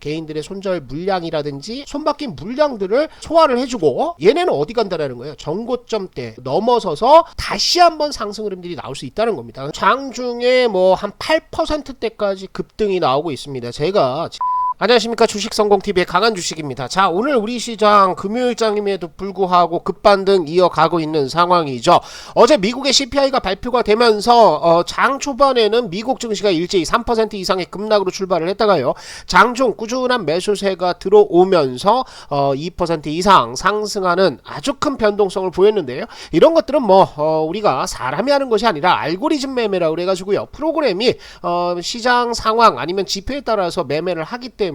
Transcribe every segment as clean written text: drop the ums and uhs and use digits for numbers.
개인들의 손절 물량이라든지 손바뀐 물량들을 소화를 해주고, 얘네는 어디 간다라는 거예요. 정고점대 넘어서서 다시 한번 상승 흐름들이 나올 수 있다는 겁니다. 장중에 뭐 한 8%대까지 급등이 나오고 있습니다. 제가 안녕하십니까, 주식성공TV의 강한주식입니다. 자, 오늘 우리 시장 금요일장임에도 불구하고 급반등 이어가고 있는 상황이죠. 어제 미국의 CPI가 발표가 되면서 장 초반에는 미국 증시가 일제히 3% 이상의 급락으로 출발을 했다가요, 장중 꾸준한 매수세가 들어오면서 2% 이상 상승하는 아주 큰 변동성을 보였는데요. 이런 것들은 우리가 사람이 하는 것이 아니라 알고리즘 매매라고 그래가지고요, 프로그램이 시장 상황 아니면 지표에 따라서 매매를 하기 때문에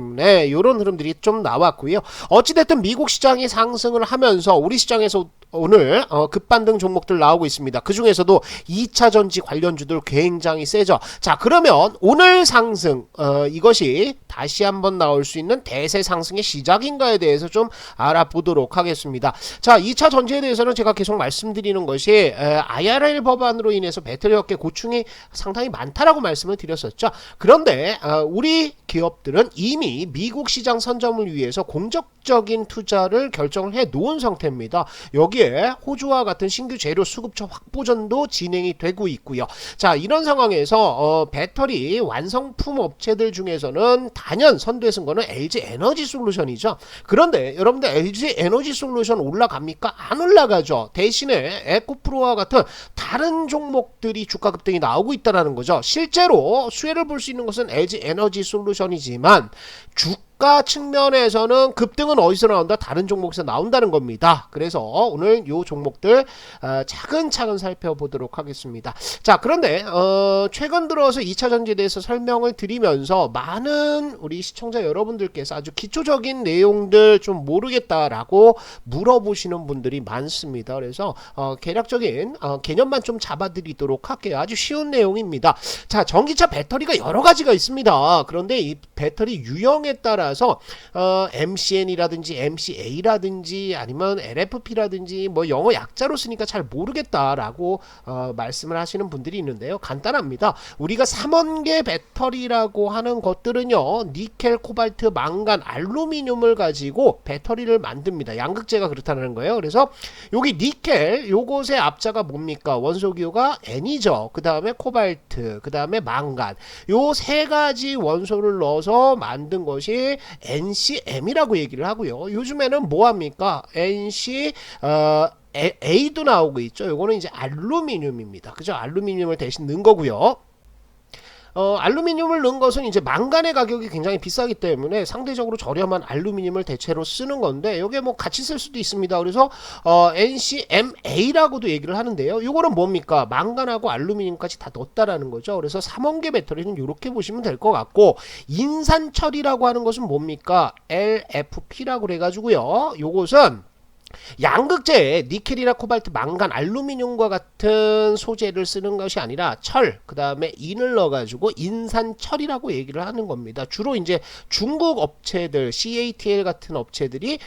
이런 흐름들이 좀 나왔고요. 어찌됐든 미국 시장이 상승을 하면서 우리 시장에서 오늘 급반등 종목들 나오고 있습니다. 그 중에서도 2차전지 관련주들 굉장히 세죠. 자, 그러면 오늘 상승 이것이 다시 한번 나올 수 있는 대세 상승의 시작인가에 대해서 좀 알아보도록 하겠습니다. 자, 2차 전지에 대해서는 제가 계속 말씀드리는 것이 IRL 법안으로 인해서 배터리 업계 고충이 상당히 많다라고 말씀을 드렸었죠. 그런데 우리 기업들은 이미 미국 시장 선점을 위해서 공적적인 투자를 결정을 해 놓은 상태입니다. 여기에 호주와 같은 신규 재료 수급처 확보전도 진행이 되고 있고요. 자, 이런 상황에서 배터리 완성품 업체들 중에서는 단연 선두에 쓴 거는 LG 에너지 솔루션이죠. 그런데 여러분들 LG 에너지 솔루션 올라갑니까? 안 올라가죠. 대신에 에코프로와 같은 다른 종목들이 주가 급등이 나오고 있다는 거죠. 실제로 수혜를 볼 수 있는 것은 LG 에너지 솔루션이지만 주가 측면에서는 급등은 어디서 나온다? 다른 종목에서 나온다는 겁니다. 그래서 오늘 요 종목들 차근차근 살펴보도록 하겠습니다. 자, 그런데 최근 들어서 2차 전지에 대해서 설명을 드리면서 많은 우리 시청자 여러분들께서 아주 기초적인 내용들 좀 모르겠다라고 물어보시는 분들이 많습니다. 그래서 개략적인 개념만 좀 잡아드리도록 할게요. 아주 쉬운 내용입니다. 자, 전기차 배터리가 여러 가지가 있습니다. 그런데 이 배터리 유형에 따라서 MCN이라든지 MCA라든지 아니면 LFP라든지 영어 약자로 쓰니까 잘 모르겠다라고 말씀을 하시는 분들이 있는데요. 간단합니다. 우리가 3원계 배터리라고 하는 것들은요, 니켈, 코발트, 망간, 알루미늄을 가지고 배터리를 만듭니다. 양극재가 그렇다는 거예요. 그래서 여기 니켈, 요것의 앞자가 뭡니까? 원소기호가 N이죠. 그 다음에 코발트, 그 다음에 망간, 요 세 가지 원소를 넣어서 만든 것이 NCM이라고 얘기를 하고요. 요즘에는 뭐합니까? NC A도 나오고 있죠. 요거는 이제 알루미늄입니다. 그죠? 알루미늄을 대신 넣은 거고요. 알루미늄을 넣은 것은 이제 망간의 가격이 굉장히 비싸기 때문에 상대적으로 저렴한 알루미늄을 대체로 쓰는 건데, 요게 같이 쓸 수도 있습니다. 그래서 NCMA라고도 얘기를 하는데요. 요거는 뭡니까? 망간하고 알루미늄까지 다 넣었다라는 거죠. 그래서 3원계 배터리는 이렇게 보시면 될 것 같고, 인산철이라고 하는 것은 뭡니까? LFP라고 그래가지고요, 요것은 양극재에 니켈이나 코발트, 망간, 알루미늄과 같은 소재를 쓰는 것이 아니라 철, 그 다음에 인을 넣어가지고 인산철이라고 얘기를 하는 겁니다. 주로 이제 중국 업체들, CATL 같은 업체들이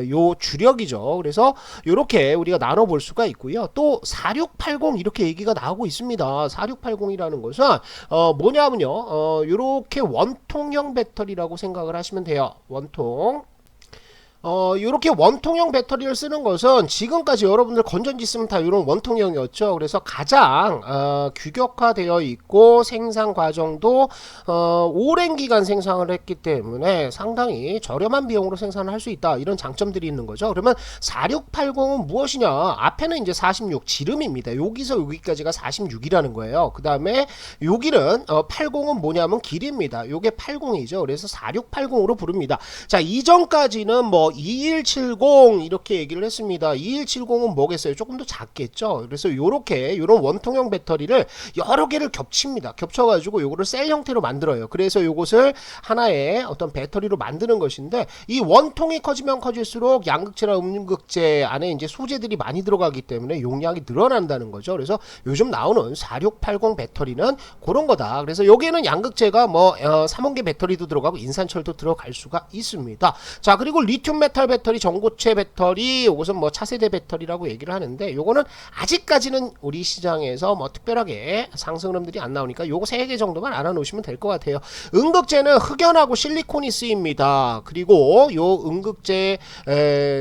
요 주력이죠. 그래서 요렇게 우리가 나눠볼 수가 있고요. 또 4680 이렇게 얘기가 나오고 있습니다. 4680이라는 것은 뭐냐면요, 요렇게 원통형 배터리라고 생각을 하시면 돼요. 원통. 이렇게 원통형 배터리를 쓰는 것은 지금까지 여러분들 건전지 쓰면 다 이런 원통형이었죠. 그래서 가장 규격화되어 있고 생산 과정도 오랜 기간 생산을 했기 때문에 상당히 저렴한 비용으로 생산을 할 수 있다, 이런 장점들이 있는 거죠. 그러면 4680은 무엇이냐? 앞에는 이제 46 지름입니다. 여기서 여기까지가 46이라는 거예요. 그 다음에 여기는 80은 뭐냐면 길이입니다. 요게 80이죠. 그래서 4680으로 부릅니다. 자, 이전까지는 2170 이렇게 얘기를 했습니다. 2170은 뭐겠어요? 조금 더 작겠죠. 그래서 요렇게 요런 원통형 배터리를 여러 개를 겹칩니다. 겹쳐가지고 요거를 셀 형태로 만들어요. 그래서 요것을 하나의 어떤 배터리로 만드는 것인데, 이 원통이 커지면 커질수록 양극재나 음극재 안에 이제 소재들이 많이 들어가기 때문에 용량이 늘어난다는 거죠. 그래서 요즘 나오는 4680 배터리는 그런 거다. 그래서 여기에는 양극재가 3원계 배터리도 들어가고 인산철도 들어갈 수가 있습니다. 자, 그리고 리튬 리튬메탈 배터리, 전고체 배터리, 이것은 뭐 차세대 배터리라고 얘기를 하는데 요거는 아직까지는 우리 시장에서 뭐 특별하게 상승 흐름들이 안 나오니까 요거 3개 정도만 알아놓으시면 될 것 같아요. 음극재는 흑연하고 실리콘이 쓰입니다. 그리고 요 음극재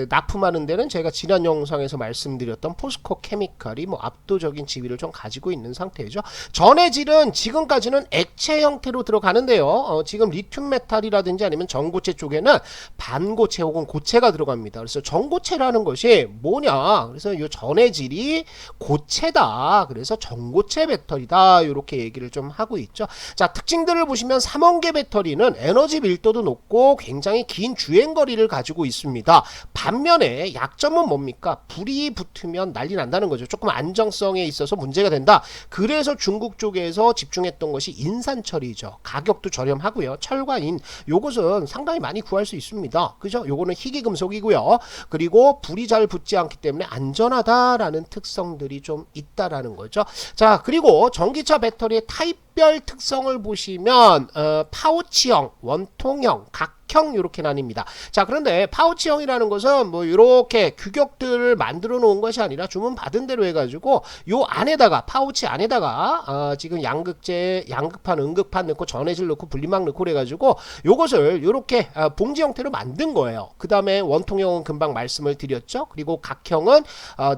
납품하는 데는 제가 지난 영상에서 말씀드렸던 포스코 케미칼이 뭐 압도적인 지위를 좀 가지고 있는 상태죠. 전해질은 지금까지는 액체 형태로 들어가는데요. 지금 리튬 메탈이라든지 아니면 전고체 쪽에는 반고체 혹은 고체가 들어갑니다. 그래서 전고체라는 것이 뭐냐? 그래서 이 전해질이 고체다. 그래서 전고체 배터리다. 이렇게 얘기를 좀 하고 있죠. 자, 특징들을 보시면 삼원계 배터리는 에너지 밀도도 높고 굉장히 긴 주행 거리를 가지고 있습니다. 반면에 약점은 뭡니까? 불이 붙으면 난리 난다는 거죠. 조금 안정성에 있어서 문제가 된다. 그래서 중국 쪽에서 집중했던 것이 인산철이죠. 가격도 저렴하고요. 철과 인 요것은 상당히 많이 구할 수 있습니다. 그죠? 요거는 희귀금속이고요. 그리고 불이 잘 붙지 않기 때문에 안전하다라는 특성들이 좀 있다라는 거죠. 자, 그리고 전기차 배터리의 타입별 특성을 보시면 파우치형, 원통형, 각형 이렇게 나뉩니다. 자, 그런데 파우치형이라는 것은 뭐 이렇게 규격들을 만들어 놓은 것이 아니라 주문 받은 대로 해가지고 요 안에다가 파우치 안에다가 지금 양극재, 양극판, 음극판 넣고 전해질 넣고 분리막 넣고 그래가지고 요것을 이렇게 봉지 형태로 만든 거예요. 그 다음에 원통형은 금방 말씀을 드렸죠. 그리고 각형은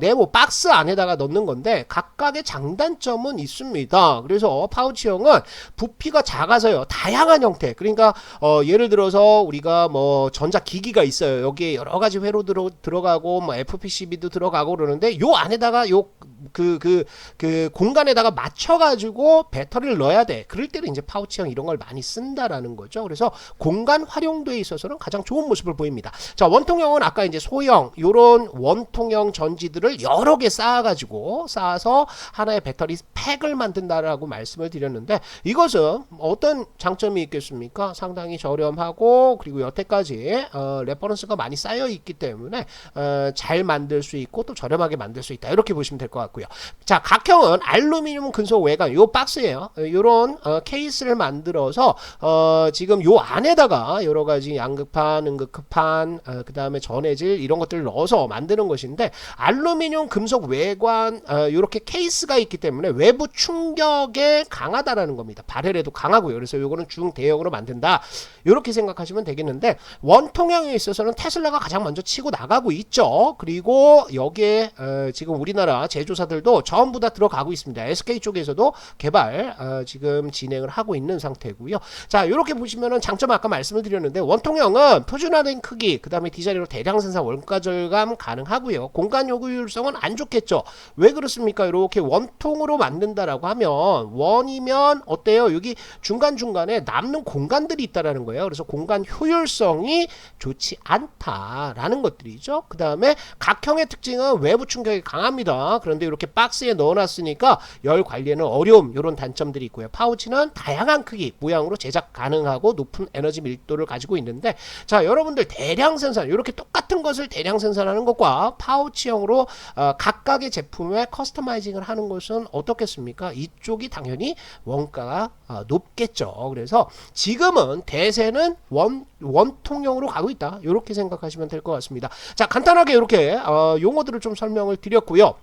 네모 박스 안에다가 넣는 건데 각각의 장단점은 있습니다. 그래서 파우치형은 부피가 작아서요. 다양한 형태. 그러니까 예를 들어서 우리가 뭐 전자기기가 있어요. 여기에 여러 가지 회로 들어가고 뭐 FPCB도 들어가고 그러는데 요 안에다가 요 그 공간에다가 맞춰가지고 배터리를 넣어야 돼. 그럴 때는 이제 파우치형 이런 걸 많이 쓴다라는 거죠. 그래서 공간 활용도에 있어서는 가장 좋은 모습을 보입니다. 자, 원통형은 아까 이제 소형 요런 원통형 전지들을 여러 개 쌓아서 하나의 배터리 팩을 만든다라고 말씀을 드렸는데 이것은 어떤 장점이 있겠습니까? 상당히 저렴하고 그리고 여태까지 레퍼런스가 많이 쌓여 있기 때문에 잘 만들 수 있고 또 저렴하게 만들 수 있다. 이렇게 보시면 될 것 같고요. 자, 각형은 알루미늄 금속 외관 요 박스예요. 요런 케이스를 만들어서 지금 요 안에다가 여러 가지 양극판, 음극판, 그 다음에 전해질 이런 것들을 넣어서 만드는 것인데 알루미늄 금속 외관 요렇게 케이스가 있기 때문에 외부 충격에 강하다라는 겁니다. 발열에도 강하고요. 그래서 요거는 중대형으로 만든다. 요렇게 생각하시면 되겠는데 원통형에 있어서는 테슬라가 가장 먼저 치고 나가고 있죠. 그리고 여기에 지금 우리나라 제조사들도 전부 다 들어가고 있습니다. SK 쪽에서도 개발 지금 진행을 하고 있는 상태고요. 자, 이렇게 보시면은 장점 아까 말씀을 드렸는데 원통형은 표준화된 크기, 그 다음에 디자인으로 대량 생산, 원가 절감 가능하고요. 공간 요구율성은 안 좋겠죠. 왜 그렇습니까? 이렇게 원통으로 만든다라고 하면 원이면 어때요? 여기 중간중간에 남는 공간들이 있다라는 거예요. 그래서 공간 효율성이 좋지 않다라는 것들이죠. 그 다음에 각형의 특징은 외부 충격이 강합니다. 그런데 이렇게 박스에 넣어놨으니까 열 관리에는 어려움 이런 단점들이 있고요. 파우치는 다양한 크기, 모양으로 제작 가능하고 높은 에너지 밀도를 가지고 있는데 자, 여러분들 대량 생산 이렇게 똑같은 것을 대량 생산하는 것과 파우치형으로 각각의 제품에 커스터마이징을 하는 것은 어떻겠습니까? 이쪽이 당연히 원가가 높겠죠. 그래서 지금은 대세는 원통형으로 가고 있다. 이렇게 생각하시면 될 것 같습니다. 자, 간단하게 이렇게 용어들을 좀 설명을 드렸고요.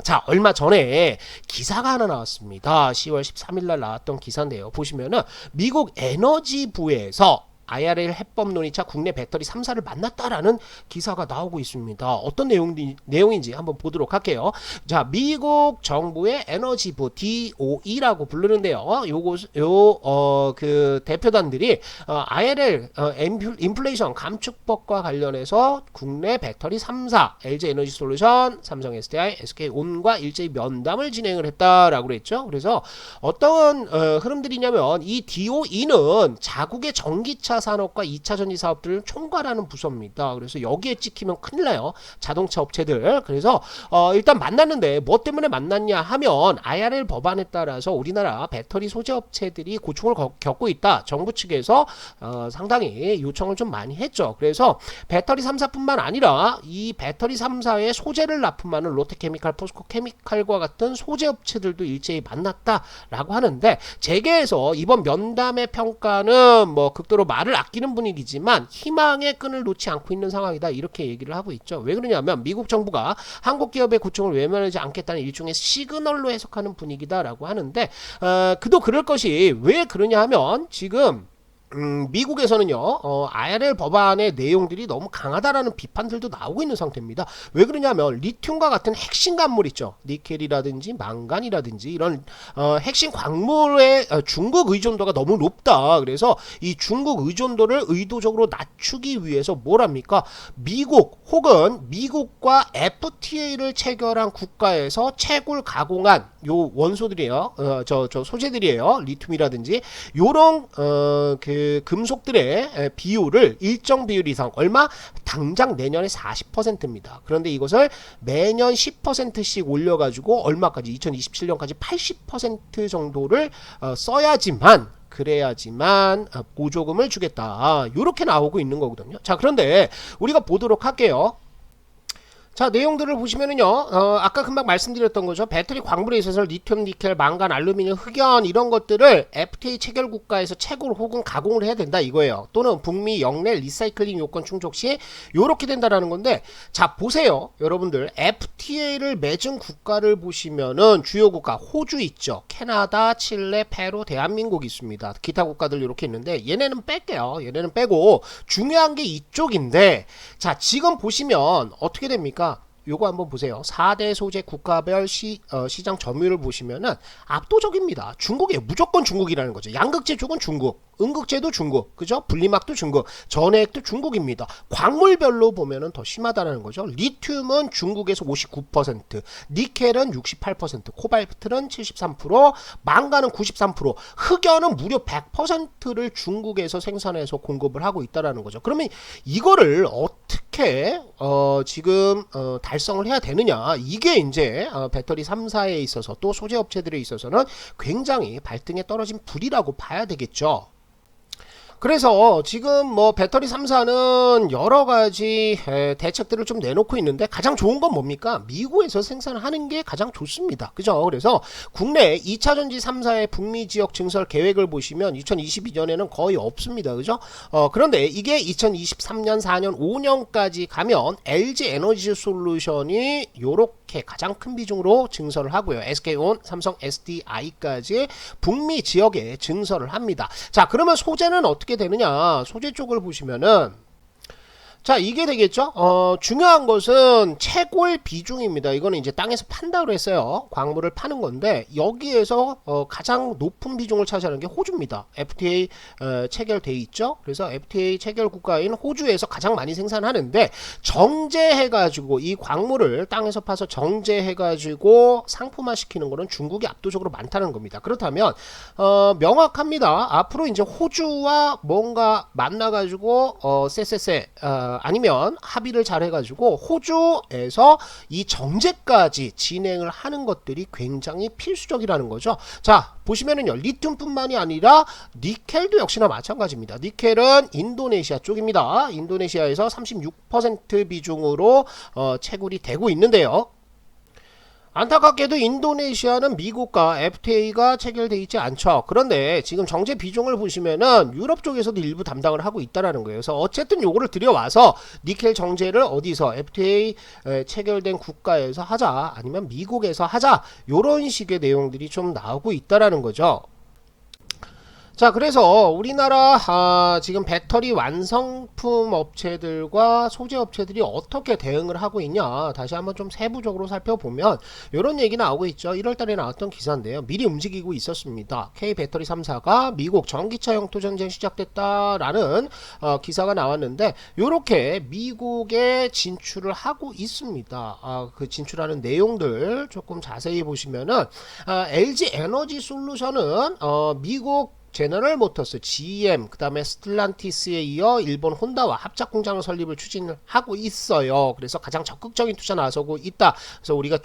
자, 얼마 전에 기사가 하나 나왔습니다. 10월 13일 날 나왔던 기사인데요. 보시면은 미국 에너지부에서 IRL 해법 논의차 국내 배터리 3사를 만났다라는 기사가 나오고 있습니다. 어떤 내용인지 한번 보도록 할게요. 자, 미국 정부의 에너지부 DOE라고 부르는데요. 그 대표단들이 IRL 인플레이션 감축법과 관련해서 국내 배터리 3사 LG 에너지 솔루션, 삼성 SDI, SK 온과 일제히 면담을 진행을 했다라고 그랬죠. 그래서 어떤 흐름들이냐면 이 DOE는 자국의 전기차 산업과 2차 전지 사업들을 총괄하는 부서입니다. 그래서 여기에 찍히면 큰일 나요. 자동차 업체들. 그래서 일단 만났는데 뭐 때문에 만났냐 하면 IRL 법안에 따라서 우리나라 배터리 소재 업체들이 고충을 겪고 있다. 정부 측에서 상당히 요청을 좀 많이 했죠. 그래서 배터리 3사뿐만 아니라 이 배터리 3사의 소재를 납품하는 롯데케미칼, 포스코케미칼과 같은 소재 업체들도 일제히 만났다라고 하는데 재계에서 이번 면담의 평가는 뭐 극도로 말을 나를 아끼는 분위기지만 희망의 끈을 놓지 않고 있는 상황이다, 이렇게 얘기를 하고 있죠. 왜 그러냐면 미국 정부가 한국 기업의 고충을 외면하지 않겠다는 일종의 시그널로 해석하는 분위기다라고 하는데, 그도 그럴 것이 왜 그러냐 하면 지금 미국에서는요, IRL 법안의 내용들이 너무 강하다라는 비판들도 나오고 있는 상태입니다. 왜 그러냐면 리튬과 같은 핵심 광물 있죠. 니켈이라든지 망간이라든지 이런 핵심 광물의 중국 의존도가 너무 높다. 그래서 이 중국 의존도를 의도적으로 낮추기 위해서 뭘 합니까? 미국 혹은 미국과 FTA를 체결한 국가에서 채굴 가공한 요 원소들이에요. 저 소재들이에요. 리튬이라든지 요런 그 금속들의 비율을 일정 비율 이상, 얼마? 당장 내년에 40%입니다. 그런데 이것을 매년 10%씩 올려가지고 얼마까지? 2027년까지 80% 정도를 써야지만, 그래야지만 보조금을 주겠다, 이렇게 나오고 있는 거거든요. 자, 그런데 우리가 보도록 할게요. 자, 내용들을 보시면은요, 아까 금방 말씀드렸던 거죠. 배터리 광물에 있어서 리튬, 니켈, 망간, 알루미늄, 흑연 이런 것들을 FTA 체결 국가에서 채굴 혹은 가공을 해야 된다, 이거예요. 또는 북미 영내 리사이클링 요건 충족 시 요렇게 된다라는 건데, 자, 보세요. 여러분들, FTA를 맺은 국가를 보시면은 주요 국가 호주 있죠. 캐나다, 칠레, 페루, 대한민국 있습니다. 기타 국가들 이렇게 있는데 얘네는 뺄게요. 얘네는 빼고 중요한 게 이쪽인데, 자, 지금 보시면 어떻게 됩니까? 요거 한번 보세요. 4대 소재 국가별 시장 점유율을 보시면은 압도적입니다. 중국이에요. 무조건 중국이라는 거죠. 양극재 쪽은 중국, 음극재도 중국, 그죠? 분리막도 중국, 전해액도 중국입니다. 광물별로 보면은 더 심하다는 거죠. 리튬은 중국에서 59%, 니켈은 68%, 코발트는 73%, 망간은 93%, 흑연은 무려 100%를 중국에서 생산해서 공급을 하고 있다라는 거죠. 그러면 이거를 어떻게 지금 달성을 해야 되느냐, 이게 이제 배터리 3사에 있어서 또 소재 업체들에 있어서는 굉장히 발등에 떨어진 불이라고 봐야 되겠죠. 그래서 지금 뭐 배터리 3사는 여러 가지 대책들을 좀 내놓고 있는데, 가장 좋은 건 뭡니까? 미국에서 생산하는 게 가장 좋습니다. 그죠? 그래서 국내 2차전지 3사의 북미 지역 증설 계획을 보시면 2022년에는 거의 없습니다. 그죠? 그런데 이게 2023년, 4년, 5년까지 가면 LG 에너지 솔루션이 요렇게 가장 큰 비중으로 증설을 하고요. SK온, 삼성 SDI까지 북미 지역에 증설을 합니다. 자, 그러면 소재는 어떻게 되느냐? 소재 쪽을 보시면은, 자, 이게 되겠죠. 중요한 것은 채굴 비중입니다. 이거는 이제 땅에서 판다고 했어요. 광물을 파는 건데, 여기에서 가장 높은 비중을 차지하는 게 호주입니다. FTA 체결돼 있죠. 그래서 FTA 체결 국가인 호주에서 가장 많이 생산하는데, 정제해가지고 이 광물을 땅에서 파서 정제해가지고 상품화 시키는 거는 중국이 압도적으로 많다는 겁니다. 그렇다면 명확합니다. 앞으로 이제 호주와 뭔가 만나가지고 쎄쎄쎄 아니면 합의를 잘 해가지고 호주에서 이 정제까지 진행을 하는 것들이 굉장히 필수적이라는 거죠. 자, 보시면은요, 리튬뿐만이 아니라 니켈도 역시나 마찬가지입니다. 니켈은 인도네시아 쪽입니다. 인도네시아에서 36% 비중으로 채굴이 되고 있는데요. 안타깝게도 인도네시아는 미국과 FTA가 체결되어 있지 않죠. 그런데 지금 정제 비중을 보시면은 유럽 쪽에서도 일부 담당을 하고 있다라는 거예요. 그래서 어쨌든 요거를 들여와서 니켈 정제를 어디서 FTA 체결된 국가에서 하자, 아니면 미국에서 하자, 요런 식의 내용들이 좀 나오고 있다라는 거죠. 자, 그래서 우리나라 지금 배터리 완성품 업체들과 소재 업체들이 어떻게 대응을 하고 있냐, 다시 한번 좀 세부적으로 살펴보면 이런 얘기 나오고 있죠. 1월달에 나왔던 기사인데요. 미리 움직이고 있었습니다. K배터리 3사가 미국 전기차 영토 전쟁 시작됐다라는 기사가 나왔는데, 이렇게 미국에 진출을 하고 있습니다. 그 진출하는 내용들 조금 자세히 보시면은 LG 에너지 솔루션은 미국 제너럴 모터스, GM, 그 다음에 스틸란티스에 이어 일본 혼다와 합작 공장을 설립을 추진을 하고 있어요. 그래서 가장 적극적인 투자 나서고 있다. 그래서 우리가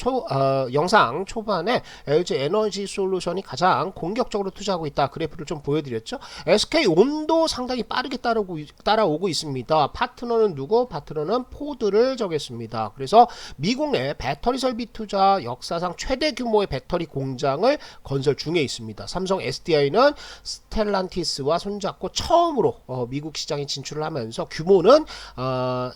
영상 초반에 LG 에너지 솔루션이 가장 공격적으로 투자하고 있다, 그래프를 좀 보여드렸죠. SK온도 상당히 빠르게 따라오고 있습니다. 파트너는 누구? 파트너는 포드를 정했습니다. 그래서 미국 내 배터리 설비 투자 역사상 최대 규모의 배터리 공장을 건설 중에 있습니다. 삼성 SDI는 스텔란티스와 손잡고 처음으로 미국 시장에 진출을 하면서 규모는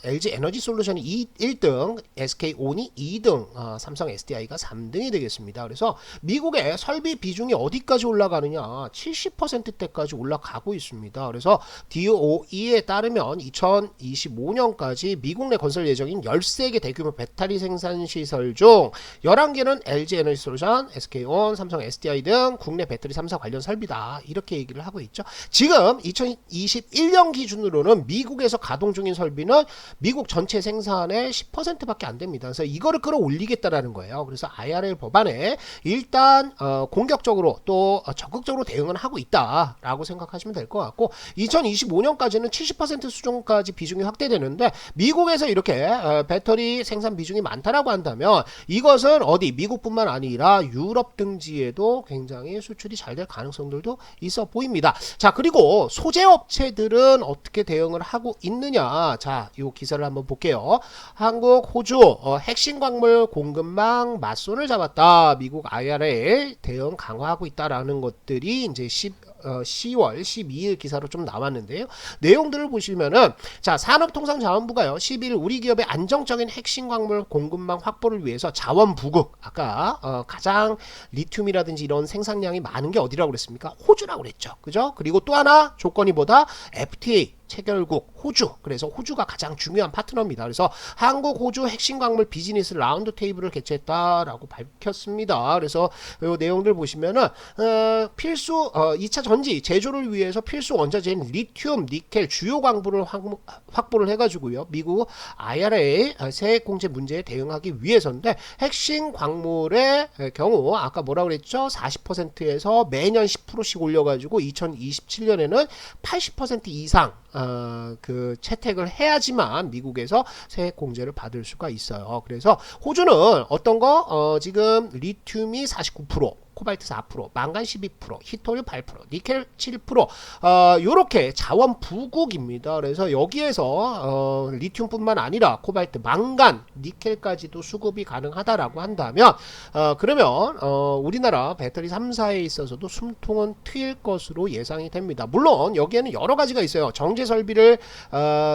LG 에너지 솔루션이 1등, SK온이 2등, 삼성 SDI가 3등이 되겠습니다. 그래서 미국의 설비 비중이 어디까지 올라가느냐, 70%대까지 올라가고 있습니다. 그래서 DOE에 따르면 2025년까지 미국 내 건설 예정인 13개 대규모 배터리 생산 시설 중 11개는 LG 에너지 솔루션, SK온, 삼성 SDI 등 국내 배터리 3사 관련 설비다. 이렇게 얘기를 하고 있죠. 지금 2021년 기준으로는 미국에서 가동 중인 설비는 미국 전체 생산의 10%밖에 안 됩니다. 그래서 이거를 끌어올리겠다라는 거예요. 그래서 IRA 법안에 일단 공격적으로 또 적극적으로 대응을 하고 있다라고 생각하시면 될 것 같고, 2025년까지는 70% 수준까지 비중이 확대되는데 미국에서 이렇게 배터리 생산 비중이 많다라고 한다면 이것은 어디 미국뿐만 아니라 유럽 등지에도 굉장히 수출이 잘 될 가능성들도 있어 보입니다. 자, 그리고 소재 업체들은 어떻게 대응을 하고 있느냐. 자, 이 기사를 한번 볼게요. 한국, 호주 핵심 광물 공급망 맞손을 잡았다. 미국 IRA 대응 강화하고 있다라는 것들이 이제 10월 12일 기사로 좀 나왔는데요. 내용들을 보시면은, 자, 산업통상자원부가요 12일 우리 기업의 안정적인 핵심 광물 공급망 확보를 위해서 자원 부국, 아까 가장 리튬이라든지 이런 생산량이 많은 게 어디라고 그랬습니까? 호주라고 그랬죠. 그죠? 그리고 또 하나 조건이 뭐다? FTA 체결국 호주. 그래서 호주가 가장 중요한 파트너입니다. 그래서 한국 호주 핵심 광물 비즈니스 라운드 테이블을 개최했다라고 밝혔습니다. 그래서 이 내용들 보시면은 필수 2차 전지 제조를 위해서 필수 원자재인 리튬, 니켈 주요 광물을 확보를 해가지고요. 미국 IRA 세액 공제 문제에 대응하기 위해서인데, 핵심 광물의 경우 아까 뭐라고 그랬죠? 40%에서 매년 10%씩 올려가지고 2027년에는 80% 이상 그 채택을 해야지만 미국에서 세액 공제를 받을 수가 있어요. 그래서 호주는 어떤 거 지금 리튬이 49%, 코발트 4%, 망간 12%, 히토류 8%, 니켈 7%, 요렇게 자원 부국입니다. 그래서 여기에서 리튬뿐만 아니라 코발트, 망간, 니켈까지도 수급이 가능하다라고 한다면 그러면 우리나라 배터리 3사에 있어서도 숨통은 트일 것으로 예상이 됩니다. 물론 여기에는 여러 가지가 있어요. 정제 설비를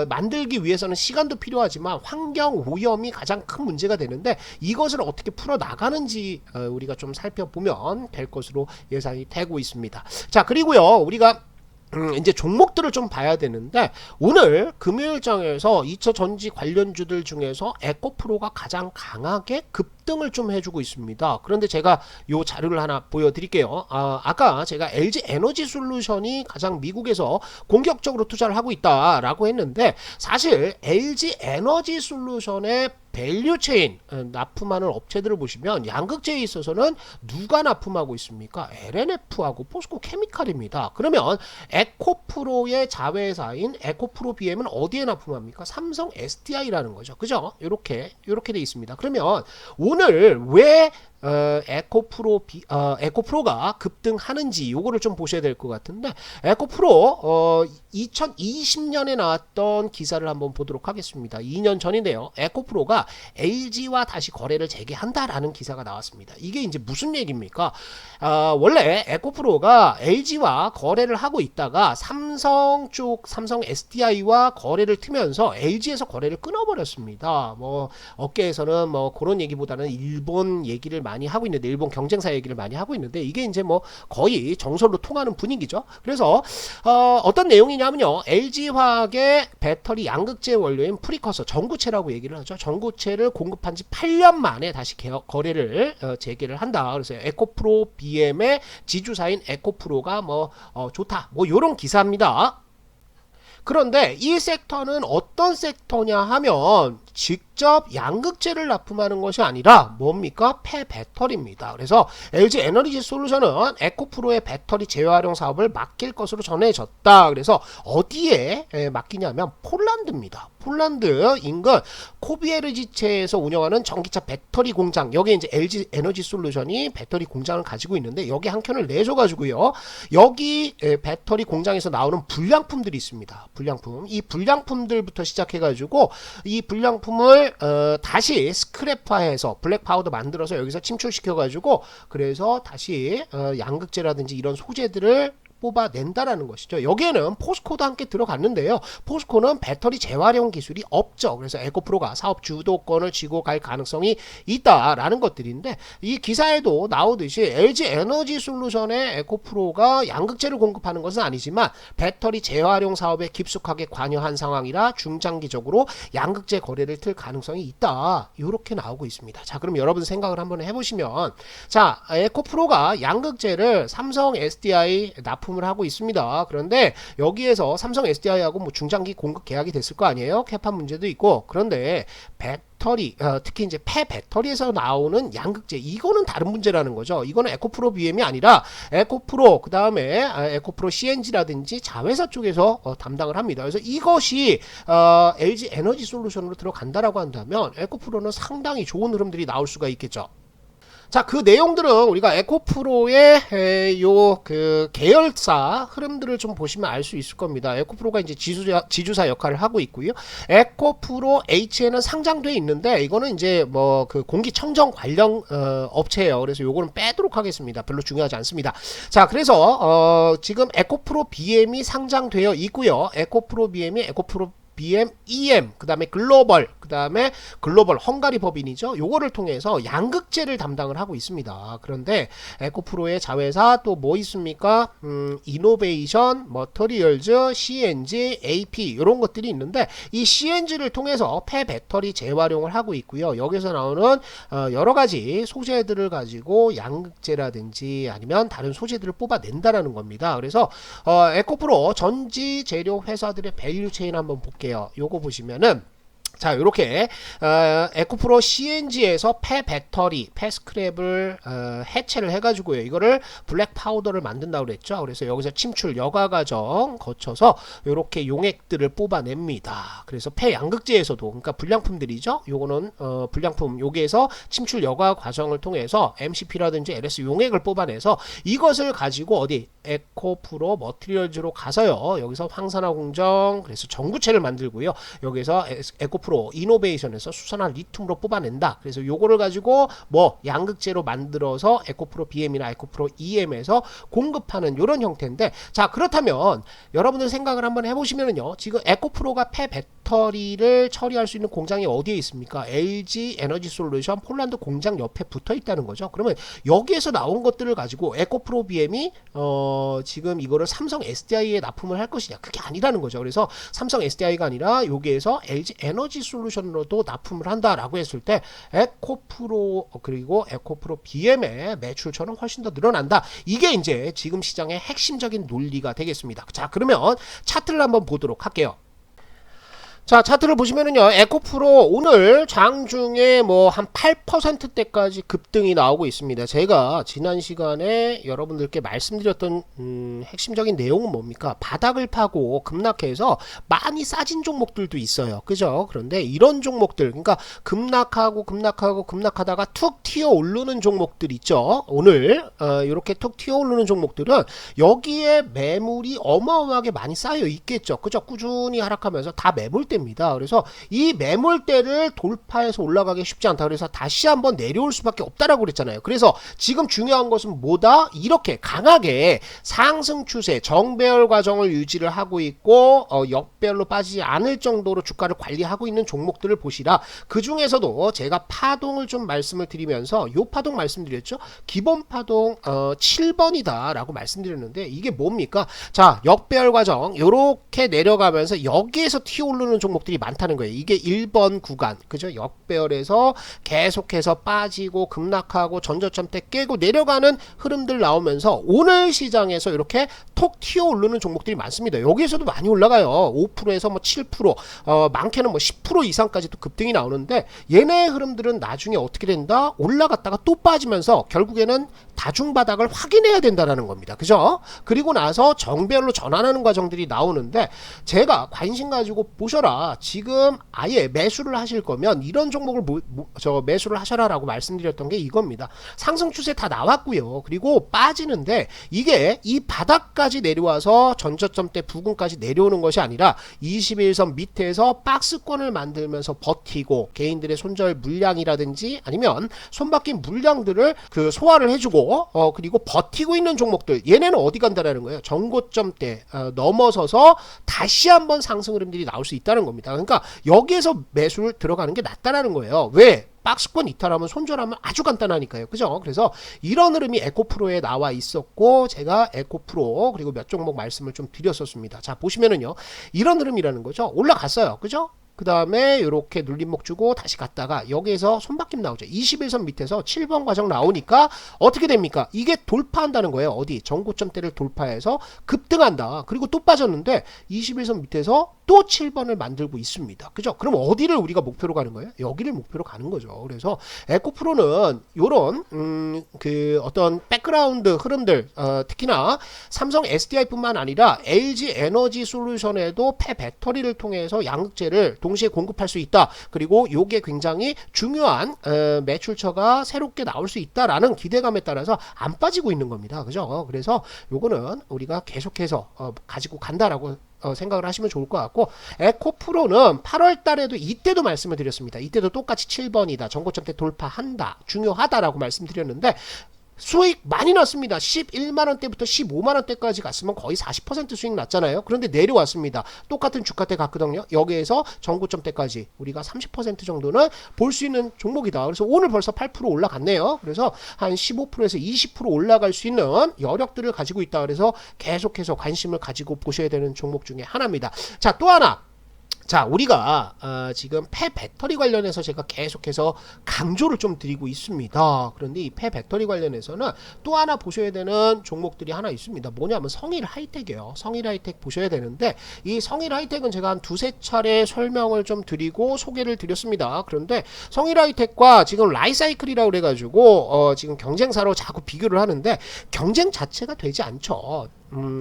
만들기 위해서는 시간도 필요하지만 환경 오염이 가장 큰 문제가 되는데, 이것을 어떻게 풀어 나가는지 우리가 좀 살펴보면 될 것으로 예상이 되고 있습니다. 자, 그리고요 우리가 이제 종목들을 좀 봐야 되는데, 오늘 금요일장에서 2차 전지 관련주들 중에서 에코프로가 가장 강하게 급등을 좀 해주고 있습니다. 그런데 제가 요 자료를 하나 보여드릴게요. 아까 제가 LG 에너지 솔루션이 가장 미국에서 공격적으로 투자를 하고 있다라고 했는데, 사실 LG 에너지 솔루션의 밸류체인 납품하는 업체들을 보시면 양극재에 있어서는 누가 납품하고 있습니까? LNF하고 포스코 케미칼입니다. 그러면 에코프로의 자회사인 에코프로 BM은 어디에 납품합니까? 삼성 SDI라는 거죠. 그죠? 요렇게 돼 있습니다. 그러면 오늘 왜 에코프로가 급등하는지 요거를 좀 보셔야 될 것 같은데, 에코프로 2020년에 나왔던 기사를 한번 보도록 하겠습니다. 2년 전인데요. 에코프로가 LG와 다시 거래를 재개한다라는 기사가 나왔습니다. 이게 이제 무슨 얘기입니까? 원래 에코프로가 LG와 거래를 하고 있다가 삼성 SDI와 거래를 트면서 LG에서 거래를 끊어버렸습니다. 뭐 업계에서는 뭐 그런 얘기보다는 일본 얘기를 많이 하고 있는데, 일본 경쟁사 얘기를 많이 하고 있는데, 이게 이제 뭐 거의 정설로 통하는 분위기죠. 그래서 어떤 내용이냐면요, LG화학의 배터리 양극재 원료인 프리커서 전구체라고 얘기를 하죠. 전구체를 공급한 지 8년 만에 다시 거래를 재개를 한다. 그래서 에코프로 BM의 지주사인 에코프로가 뭐 좋다, 뭐 요런 기사입니다. 그런데 이 섹터는 어떤 섹터냐 하면 직접 양극재를 납품하는 것이 아니라 뭡니까? 폐배터리입니다. 그래서 LG 에너지 솔루션은 에코프로의 배터리 재활용 사업을 맡길 것으로 전해졌다. 그래서 어디에 맡기냐면 폴란드입니다. 폴란드 인근 코비에르지체에서 운영하는 전기차 배터리 공장, 여기 이제 LG 에너지 솔루션이 배터리 공장을 가지고 있는데, 여기 한 켠을 내줘가지고요, 여기 배터리 공장에서 나오는 불량품들이 있습니다. 불량품, 이 불량품들부터 시작해가지고 이 불량품을 다시 스크랩화해서 블랙 파우더 만들어서 여기서 침출시켜가지고, 그래서 다시 양극재라든지 이런 소재들을 뽑아낸다라는 것이죠. 여기에는 포스코도 함께 들어갔는데요. 포스코는 배터리 재활용 기술이 없죠. 그래서 에코프로가 사업 주도권을 쥐고 갈 가능성이 있다라는 것들인데, 이 기사에도 나오듯이 LG 에너지 솔루션의 에코프로가 양극재를 공급하는 것은 아니지만 배터리 재활용 사업에 깊숙하게 관여한 상황이라 중장기적으로 양극재 거래를 틀 가능성이 있다, 이렇게 나오고 있습니다. 자, 그럼 여러분 생각을 한번 해보시면, 자, 에코프로가 양극재를 삼성 SDI 납품을 하고 있습니다. 그런데 여기에서 삼성 SDI하고 뭐 중장기 공급 계약이 됐을 거 아니에요? 캐파 문제도 있고. 그런데 배터리, 특히 이제 폐배터리에서 나오는 양극재, 이거는 다른 문제라는 거죠. 이거는 에코프로 BM이 아니라 에코프로, 그 다음에 에코프로 CNG라든지 자회사 쪽에서 담당을 합니다. 그래서 이것이 LG 에너지 솔루션으로 들어간다라고 한다면 에코프로는 상당히 좋은 흐름들이 나올 수가 있겠죠. 자, 그 내용들은 우리가 에코프로의 요 그 계열사 흐름들을 좀 보시면 알 수 있을 겁니다. 에코프로가 이제 지주사 역할을 하고 있고요. 에코프로 H에는 상장돼 있는데 이거는 이제 뭐 그 공기청정 관련 업체예요. 그래서 요거는 빼도록 하겠습니다. 별로 중요하지 않습니다. 자, 그래서 지금 에코프로 BM이 상장되어 있고요. 에코프로 BM이 에코프로 BM, EM, 그 다음에 글로벌, 그 다음에 글로벌 헝가리 법인이죠. 요거를 통해서 양극재를 담당을 하고 있습니다. 그런데 에코프로의 자회사 또 뭐 있습니까? 이노베이션, 머터리얼즈, CNG, AP 이런 것들이 있는데, 이 CNG를 통해서 폐배터리 재활용을 하고 있고요. 여기서 나오는 여러 가지 소재들을 가지고 양극재라든지 아니면 다른 소재들을 뽑아낸다라는 겁니다. 그래서 에코프로 전지 재료 회사들의 밸류 체인 한번 볼게요. 요거 보시면은, 자, 요렇게 에코프로 CNG에서 폐배터리, 폐스크랩을 해체를 해가지고요, 이거를 블랙 파우더를 만든다고 그랬죠. 그래서 여기서 침출 여과 과정 거쳐서 요렇게 용액들을 뽑아냅니다. 그래서 폐양극재에서도, 그러니까 불량품들이죠. 요거는 불량품, 여기에서 침출 여과 과정을 통해서 MCP라든지 LS 용액을 뽑아내서 이것을 가지고 어디 에코프로 머티리얼즈로 가서요, 여기서 황산화 공정, 그래서 전구체를 만들고요, 여기서 에코프로 이노베이션에서 수산화 리튬으로 뽑아낸다. 그래서 요거를 가지고 뭐 양극재로 만들어서 에코프로 BM이나 에코프로 EM에서 공급하는 요런 형태인데, 자, 그렇다면 여러분들 생각을 한번 해보시면은요, 지금 에코프로가 폐배터리를 처리할 수 있는 공장이 어디에 있습니까? LG 에너지 솔루션 폴란드 공장 옆에 붙어 있다는 거죠. 그러면 여기에서 나온 것들을 가지고 에코프로 BM이 지금 이거를 삼성 SDI에 납품을 할 것이냐? 그게 아니라는 거죠. 그래서 삼성 SDI가 아니라 여기에서 LG 에너지 솔루션으로도 납품을 한다라고 했을 때 에코프로, 그리고 에코프로 BM의 매출처는 훨씬 더 늘어난다. 이게 이제 지금 시장의 핵심적인 논리가 되겠습니다. 자, 그러면 차트를 한번 보도록 할게요. 자, 차트를 보시면은요, 에코프로 오늘 장중에 뭐 한 8%대까지 급등이 나오고 있습니다. 제가 지난 시간에 여러분들께 말씀드렸던 핵심적인 내용은 뭡니까? 바닥을 파고 급락해서 많이 싸진 종목들도 있어요. 그죠? 그런데 이런 종목들, 그러니까 급락하다가 툭 튀어 오르는 종목들 있죠. 오늘 이렇게 툭 튀어 오르는 종목들은 여기에 매물이 어마어마하게 많이 쌓여 있겠죠. 그죠? 꾸준히 하락하면서 다 매물 됩니다. 그래서 이 매물대를 돌파해서 올라가기 쉽지 않다. 그래서 다시 한번 내려올 수밖에 없다라고 그랬잖아요. 그래서 지금 중요한 것은 뭐다? 이렇게 강하게 상승 추세, 정배열 과정을 유지를 하고 있고 역배열로 빠지지 않을 정도로 주가를 관리하고 있는 종목들을 보시라. 그 중에서도 제가 파동을 좀 말씀을 드리면서 요 파동 말씀드렸죠. 기본 파동 7번이다 라고 말씀드렸는데, 이게 뭡니까? 자, 역배열 과정 요렇게 내려가면서 여기에서 튀어오르는 종목들이 많다는 거예요. 이게 1번 구간, 그죠? 역배열에서 계속해서 빠지고 급락하고 전저점대 깨고 내려가는 흐름들 나오면서 오늘 시장에서 이렇게 톡 튀어 오르는 종목들이 많습니다. 여기에서도 많이 올라가요. 5%에서 뭐 7%, 많게는 뭐 10% 이상까지 또 급등이 나오는데, 얘네의 흐름들은 나중에 어떻게 된다? 올라갔다가 또 빠지면서 결국에는 다중바닥을 확인해야 된다는 겁니다. 그죠? 그리고 나서 정배열로 전환하는 과정들이 나오는데, 제가 관심 가지고 보셔라. 지금 아예 매수를 하실 거면 이런 종목을 매수를 하셔라 라고 말씀드렸던 게 이겁니다. 상승 추세 다 나왔고요. 그리고 빠지는데 이게 이 바닥까지 내려와서 전저점대 부근까지 내려오는 것이 아니라 21선 밑에서 박스권을 만들면서 버티고 개인들의 손절 물량이라든지 아니면 손바뀐 물량들을 그 소화를 해주고 있고 그리고 버티고 있는 종목들 얘네는 어디 간다라는 거예요. 전고점대 넘어서서 다시 한번 상승 흐름들이 나올 수 있다는 겁니다. 그러니까 여기에서 매수를 들어가는 게 낫다라는 거예요. 왜? 박스권 이탈하면 손절하면 아주 간단하니까요. 그죠? 그래서 이런 흐름이 에코프로에 나와 있었고 제가 에코프로 그리고 몇 종목 말씀을 좀 드렸었습니다. 자 보시면은요 이런 흐름이라는 거죠. 올라갔어요. 그죠? 그 다음에 이렇게 눌림목 주고 다시 갔다가 여기에서 손바뀜 나오죠. 21선 밑에서 7번 과정 나오니까 어떻게 됩니까? 이게 돌파한다는 거예요. 어디? 전고점대를 돌파해서 급등한다. 그리고 또 빠졌는데 21선 밑에서 또 7번을 만들고 있습니다. 그죠? 그럼 어디를 우리가 목표로 가는 거예요? 여기를 목표로 가는 거죠. 그래서 에코프로는 요런 그 어떤 백그라운드 흐름들 특히나 삼성 SDI뿐만 아니라 LG 에너지 솔루션에도 폐배터리를 통해서 양극재를 동시에 공급할 수 있다. 그리고 요게 굉장히 중요한 매출처가 새롭게 나올 수 있다라는 기대감에 따라서 안 빠지고 있는 겁니다. 그죠? 그래서 요거는 우리가 계속해서 가지고 간다라고 생각을 하시면 좋을 것 같고 에코프로는 8월 달에도 이때도 말씀을 드렸습니다. 이때도 똑같이 7번이다. 전고점대 돌파한다. 중요하다라고 말씀드렸는데 수익 많이 났습니다. 11만원대부터 15만원대까지 갔으면 거의 40% 수익 났잖아요. 그런데 내려왔습니다. 똑같은 주가대 갔거든요. 여기에서 전고점대까지 우리가 30% 정도는 볼 수 있는 종목이다. 그래서 오늘 벌써 8% 올라갔네요. 그래서 한 15%에서 20% 올라갈 수 있는 여력들을 가지고 있다. 그래서 계속해서 관심을 가지고 보셔야 되는 종목 중에 하나입니다. 자, 또 하나. 자, 우리가 지금 폐배터리 관련해서 제가 계속해서 강조를 좀 드리고 있습니다. 그런데 이 폐배터리 관련해서는 또 하나 보셔야 되는 종목들이 하나 있습니다. 뭐냐면 성일 하이텍이에요. 성일 하이텍 보셔야 되는데 이 성일 하이텍은 제가 한 두세 차례 설명을 좀 드리고 소개를 드렸습니다. 그런데 성일 하이텍과 지금 라이사이클이라고 그래가지고 지금 경쟁사로 자꾸 비교를 하는데 경쟁 자체가 되지 않죠.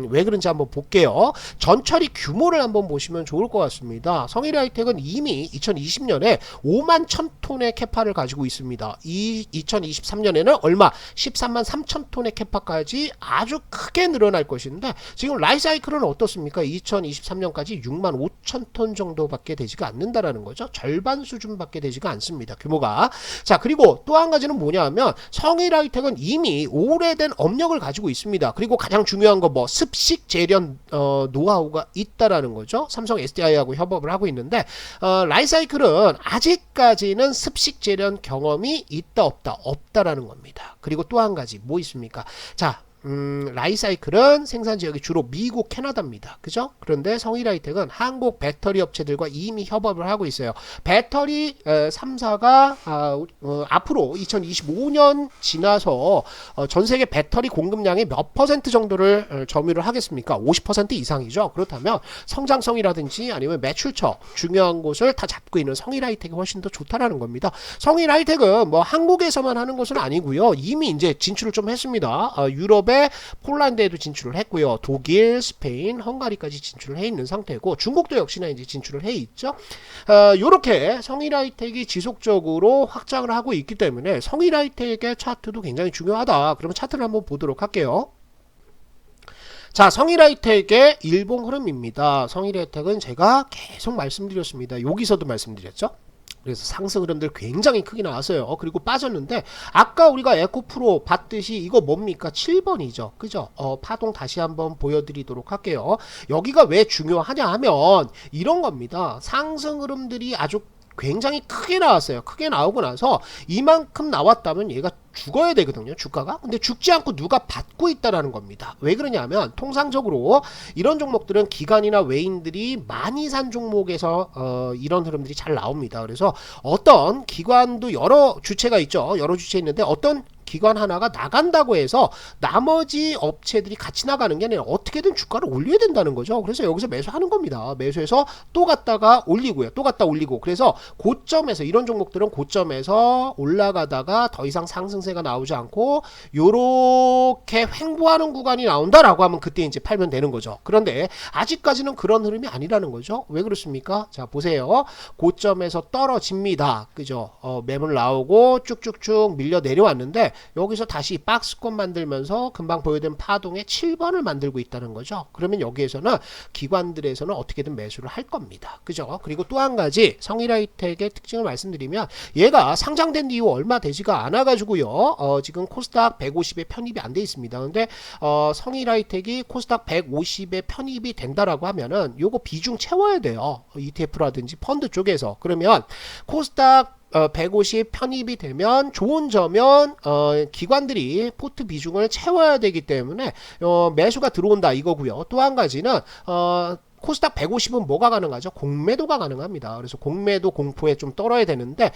왜 그런지 한번 볼게요. 전처리 규모를 한번 보시면 좋을 것 같습니다. 성일 하이텍은 이미 2020년에 5만 1000톤의 캐파를 가지고 있습니다. 2023년에는 얼마? 13만 3000톤의 캐파까지 아주 크게 늘어날 것인데 지금 라이사이클은 어떻습니까? 2023년까지 6만 5000톤 정도밖에 되지가 않는다라는 거죠. 절반 수준밖에 되지가 않습니다. 규모가. 자, 그리고 또 한 가지는 뭐냐면 성일 하이텍은 이미 오래된 업력을 가지고 있습니다. 그리고 가장 중요한 거 습식 재련 노하우가 있다라는 거죠. 삼성 SDI하고 협업을 하고 있는데 라이사이클은 아직까지는 습식 재련 경험이 있다 없다 없다라는 겁니다. 그리고 또 한 가지 뭐 있습니까? 자, 라이사이클은 생산 지역이 주로 미국, 캐나다입니다. 그죠? 그런데 성일 하이텍은 한국 배터리 업체들과 이미 협업을 하고 있어요. 배터리 3사가 앞으로 2025년 지나서 전 세계 배터리 공급량의 몇 퍼센트 정도를 점유를 하겠습니까? 50% 이상이죠. 그렇다면 성장성이라든지 아니면 매출처 중요한 곳을 다 잡고 있는 성일 하이텍이 훨씬 더 좋다라는 겁니다. 성일 하이텍은 뭐 한국에서만 하는 것은 아니고요. 이미 이제 진출을 좀 했습니다. 유럽에 폴란드에도 진출을 했고요. 독일, 스페인, 헝가리까지 진출을 해 있는 상태고 중국도 역시나 이제 진출을 해 있죠. 요렇게 성일 하이텍이 지속적으로 확장을 하고 있기 때문에 성일 하이텍의 차트도 굉장히 중요하다. 그러면 차트를 한번 보도록 할게요. 자, 성일 하이텍의 일봉 흐름입니다. 성일 하이텍은 제가 계속 말씀드렸습니다. 여기서도 말씀드렸죠. 그래서 상승 흐름들 굉장히 크게 나왔어요. 그리고 빠졌는데 아까 우리가 에코프로 봤듯이 이거 뭡니까? 7번이죠. 그죠? 파동 다시 한번 보여드리도록 할게요. 여기가 왜 중요하냐 하면 이런 겁니다. 상승 흐름들이 아주 굉장히 크게 나왔어요. 크게 나오고 나서 이만큼 나왔다면 얘가 죽어야 되거든요. 주가가. 근데 죽지 않고 누가 받고 있다라는 겁니다. 왜 그러냐면 통상적으로 이런 종목들은 기관이나 외인들이 많이 산 종목에서 이런 흐름들이 잘 나옵니다. 그래서 어떤 기관도 여러 주체가 있죠. 여러 주체 있는데 어떤 기관 하나가 나간다고 해서 나머지 업체들이 같이 나가는 게 아니라 어떻게든 주가를 올려야 된다는 거죠. 그래서 여기서 매수하는 겁니다. 매수해서 또 갔다가 올리고요. 또 갔다 올리고. 그래서 고점에서 이런 종목들은 고점에서 올라가다가 더 이상 상승세가 나오지 않고 요렇게 횡보하는 구간이 나온다라고 하면 그때 이제 팔면 되는 거죠. 그런데 아직까지는 그런 흐름이 아니라는 거죠. 왜 그렇습니까? 자, 보세요. 고점에서 떨어집니다. 그죠? 매물 나오고 쭉쭉쭉 밀려 내려왔는데 여기서 다시 박스권 만들면서 금방 보여드린 파동의 7번을 만들고 있다는 거죠. 그러면 여기에서는 기관들에서는 어떻게든 매수를 할 겁니다. 그죠? 그리고 또 한 가지 성일하이텍의 특징을 말씀드리면 얘가 상장된 이후 얼마 되지가 않아 가지고요. 지금 코스닥 150에 편입이 안 돼 있습니다. 근데 성일하이텍이 코스닥 150에 편입이 된다라고 하면은 요거 비중 채워야 돼요. ETF라든지 펀드 쪽에서. 그러면 코스닥 150 편입이 되면 좋은 점은 기관들이 포트 비중을 채워야 되기 때문에 매수가 들어온다 이거고요. 또 한 가지는 코스닥 150은 뭐가 가능하죠? 공매도가 가능합니다. 그래서 공매도 공포에 좀 떨어야 되는데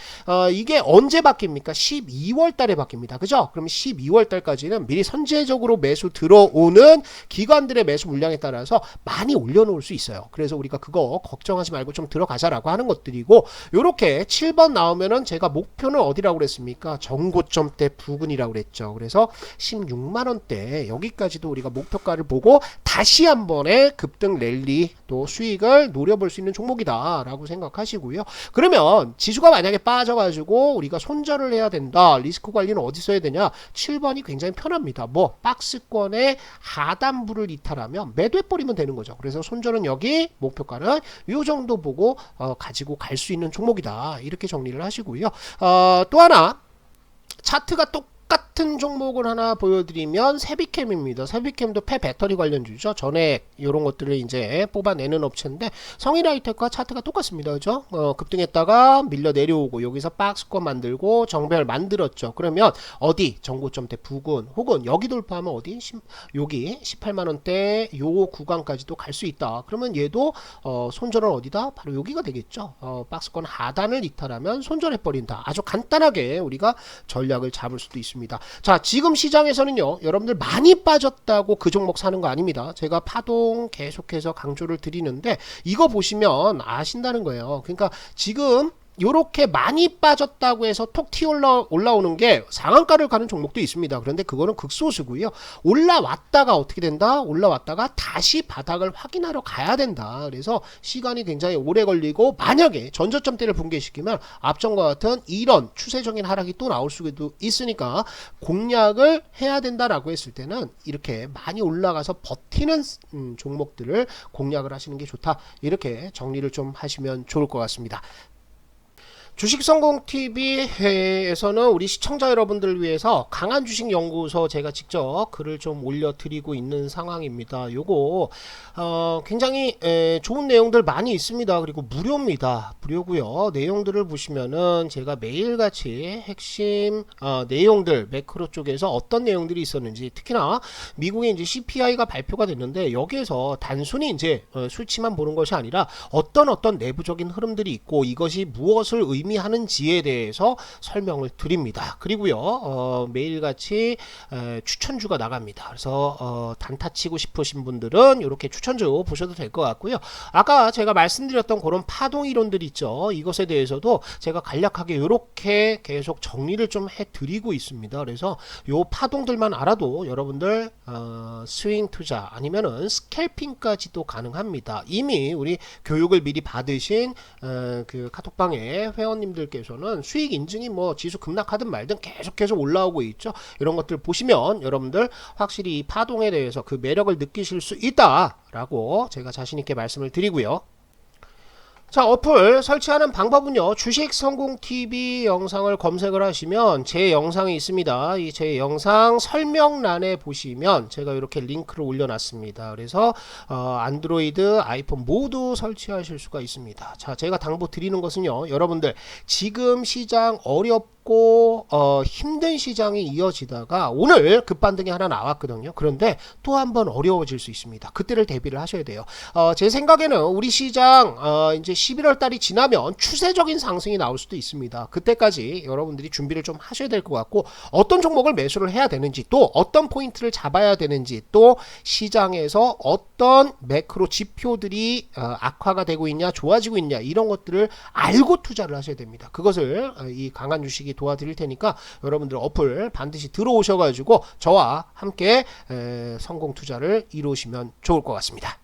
이게 언제 바뀝니까? 12월 달에 바뀝니다. 그죠? 그럼 12월 달까지는 미리 선제적으로 매수 들어오는 기관들의 매수 물량에 따라서 많이 올려놓을 수 있어요. 그래서 우리가 그거 걱정하지 말고 좀 들어가자라고 하는 것들이고, 요렇게 7번 나오면은 제가 목표는 어디라고 그랬습니까? 정고점대 부근이라고 그랬죠. 그래서 16만원대 여기까지도 우리가 목표가를 보고 다시 한 번의 급등 랠리 또 수익을 노려볼 수 있는 종목이다 라고 생각하시고요. 그러면 지수가 만약에 빠져가지고 우리가 손절을 해야 된다, 리스크 관리는 어디서 해야 되냐? 7번이 굉장히 편합니다. 뭐 박스권의 하단부를 이탈하면 매도해버리면 되는 거죠. 그래서 손절은 여기, 목표가는 이 정도 보고 가지고 갈 수 있는 종목이다, 이렇게 정리를 하시고요. 또 하나 차트가 똑같은 종목을 하나 보여드리면 세비캠입니다. 세비캠도 폐배터리 관련주죠. 전에 이런 것들을 이제 뽑아내는 업체인데 성일하이텍과 차트가 똑같습니다. 그죠? 급등했다가 밀려 내려오고 여기서 박스권 만들고 정배열 만들었죠. 그러면 어디? 정고점대 부근 혹은 여기 돌파하면 어디? 여기 18만원대 요 구간까지도 갈 수 있다. 그러면 얘도 손절은 어디다? 바로 여기가 되겠죠. 박스권 하단을 이탈하면 손절해버린다. 아주 간단하게 우리가 전략을 잡을 수도 있습니다. 자, 지금 시장에서는요, 여러분들 많이 빠졌다고 그 종목 사는 거 아닙니다. 제가 파동 계속해서 강조를 드리는데 이거 보시면 아신다는 거예요. 그러니까 지금 요렇게 많이 빠졌다고 해서 톡 튀어 올라오는 게 상한가를 가는 종목도 있습니다. 그런데 그거는 극소수고요. 올라왔다가 어떻게 된다? 올라왔다가 다시 바닥을 확인하러 가야 된다. 그래서 시간이 굉장히 오래 걸리고, 만약에 전저점대를 붕괴시키면 앞전과 같은 이런 추세적인 하락이 또 나올 수도 있으니까 공략을 해야 된다라고 했을 때는 이렇게 많이 올라가서 버티는 종목들을 공략을 하시는 게 좋다, 이렇게 정리를 좀 하시면 좋을 것 같습니다. 주식성공TV에서는 우리 시청자 여러분들을 위해서 강한주식연구소 제가 직접 글을 좀 올려드리고 있는 상황입니다. 요거 굉장히 좋은 내용들 많이 있습니다. 그리고 무료입니다. 무료고요. 내용들을 보시면은 제가 매일같이 핵심 내용들, 매크로 쪽에서 어떤 내용들이 있었는지, 특히나 미국의 이제 CPI가 발표가 됐는데 여기에서 단순히 이제 수치만 보는 것이 아니라 어떤 내부적인 흐름들이 있고 이것이 무엇을 의미하는지에 대해서 설명을 드립니다. 그리고요, 매일같이 추천주가 나갑니다. 그래서 단타 치고 싶으신 분들은 이렇게 추천주 보셔도 될 것 같고요. 아까 제가 말씀드렸던 그런 파동 이론들 있죠. 이것에 대해서도 제가 간략하게 이렇게 계속 정리를 좀 해드리고 있습니다. 그래서 요 파동들만 알아도 여러분들 스윙 투자 아니면은 스캘핑까지도 가능합니다. 이미 우리 교육을 미리 받으신 그 카톡방에 회원님들께서는 수익 인증이 뭐 지수 급락하든 말든 계속해서 올라오고 있죠. 이런 것들 보시면 여러분들 확실히 이 파동에 대해서 그 매력을 느끼실 수 있다라고 제가 자신있게 말씀을 드리고요. 자, 어플 설치하는 방법은요, 주식성공TV 영상을 검색을 하시면 제 영상이 있습니다. 이 제 영상 설명란에 보시면 제가 이렇게 링크를 올려놨습니다. 그래서 안드로이드, 아이폰 모두 설치하실 수가 있습니다. 자, 제가 당부 드리는 것은요, 여러분들 지금 시장 어렵고 힘든 시장이 이어지다가 오늘 급반등이 하나 나왔거든요. 그런데 또 한 번 어려워질 수 있습니다. 그때를 대비를 하셔야 돼요. 제 생각에는 우리 시장 이제 11월 달이 지나면 추세적인 상승이 나올 수도 있습니다. 그때까지 여러분들이 준비를 좀 하셔야 될 것 같고, 어떤 종목을 매수를 해야 되는지, 또 어떤 포인트를 잡아야 되는지, 또 시장에서 어떤 매크로 지표들이 악화가 되고 있냐, 좋아지고 있냐, 이런 것들을 알고 투자를 하셔야 됩니다. 그것을 이 강한 주식이 도와드릴 테니까 여러분들 어플 반드시 들어오셔가지고 저와 함께 성공 투자를 이루시면 좋을 것 같습니다.